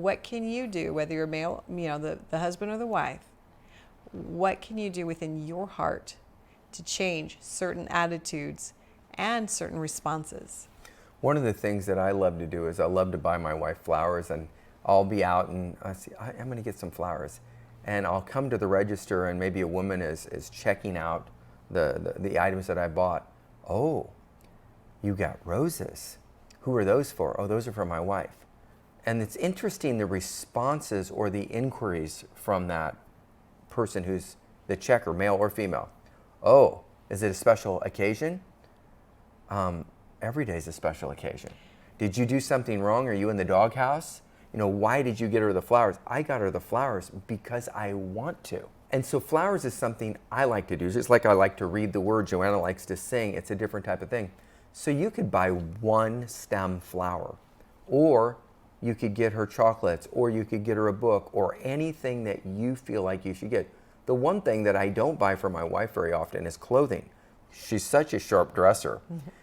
what can you do, whether you're male, the husband or the wife, what can you do within your heart to change certain attitudes and certain responses? One of the things that I love to do is I love to buy my wife flowers, and I'll be out and I'm going to get some flowers. And I'll come to the register and maybe a woman is checking out the items that I bought. Oh, you got roses. Who are those for? Oh, those are for my wife. And it's interesting the responses or the inquiries from that person who's the checker, male or female. Oh, is it a special occasion? Every day is a special occasion. Did you do something wrong? Are you in the doghouse? Why did you get her the flowers? I got her the flowers because I want to. And so flowers is something I like to do. Just like I like to read the word, Joanna likes to sing. It's a different type of thing. So you could buy one stem flower, or you could get her chocolates, or you could get her a book, or anything that you feel like you should get. The one thing that I don't buy for my wife very often is clothing. She's such a sharp dresser.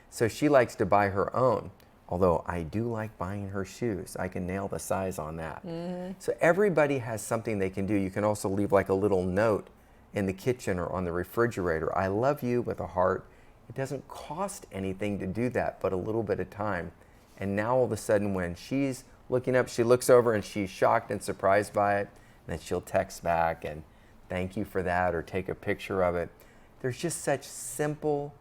So she likes to buy her own. Although I do like buying her shoes. I can nail the size on that. So everybody has something they can do. You can also leave like a little note in the kitchen or on the refrigerator. I love you with a heart. It doesn't cost anything to do that, but a little bit of time. And now all of a sudden when she's looking up, she looks over and she's shocked and surprised by it. And then she'll text back and thank you for that or take a picture of it. There's just such simple,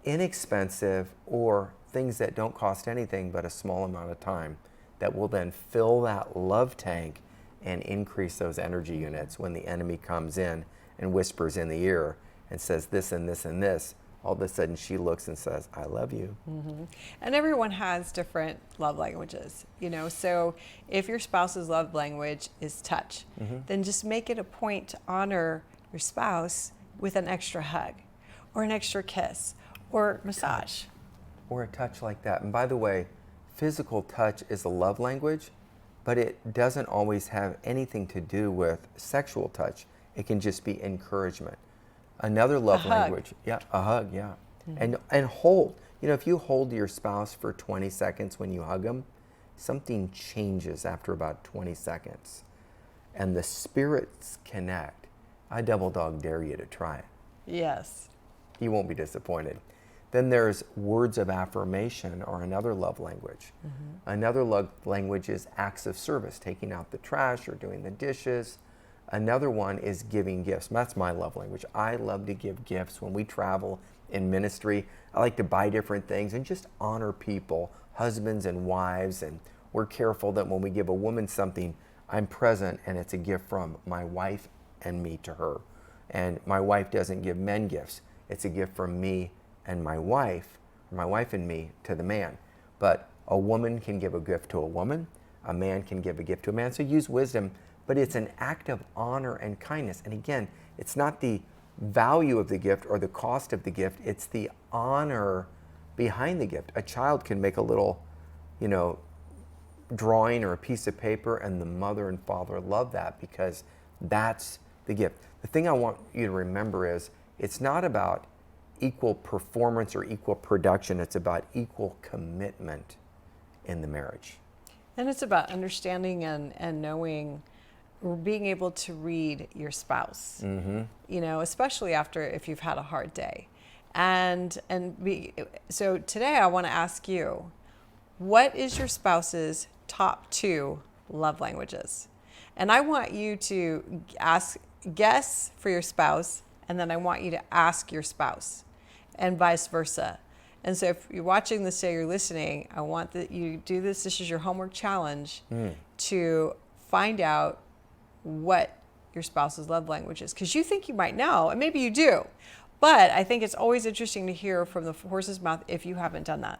inexpensive, or things that don't cost anything but a small amount of time that will then fill that love tank and increase those energy units when the enemy comes in and whispers in the ear and says this and this and this. All of a sudden she looks and says, I love you. And everyone has different love languages, so if your spouse's love language is touch, then just make it a point to honor your spouse with an extra hug or an extra kiss or massage. Or a touch like that. And by the way, physical touch is a love language, but it doesn't always have anything to do with sexual touch. It can just be encouragement. Another love language, a hug, and hold. If you hold your spouse for 20 seconds when you hug them, something changes after about 20 seconds. And the spirits connect. I double dog dare you to try it. Yes. You won't be disappointed. Then there's words of affirmation, or another love language. Another love language is acts of service, taking out the trash or doing the dishes. Another one is giving gifts. That's my love language. I love to give gifts. When we travel in ministry, I like to buy different things and just honor people, husbands and wives. And we're careful that when we give a woman something, I'm present and it's a gift from my wife and me to her. And my wife doesn't give men gifts. It's a gift from me and my wife, or my wife and me, to the man. But a woman can give a gift to a woman. A man can give a gift to a man. So use wisdom, but it's an act of honor and kindness. And again, it's not the value of the gift or the cost of the gift. It's the honor behind the gift. A child can make a little, drawing or a piece of paper, and the mother and father love that because that's the gift. The thing I want you to remember is it's not about equal performance or equal production. It's about equal commitment in the marriage. And it's about understanding and knowing, or being able to read your spouse, especially if you've had a hard day. So today I want to ask you, what is your spouse's top 2 love languages? And I want you to guess for your spouse, and then I want you to ask your spouse, and vice versa. And so if you're watching this today, you're listening, I want that you do this. This is your homework challenge to find out what your spouse's love language is. Because you think you might know, and maybe you do. But I think it's always interesting to hear from the horse's mouth if you haven't done that.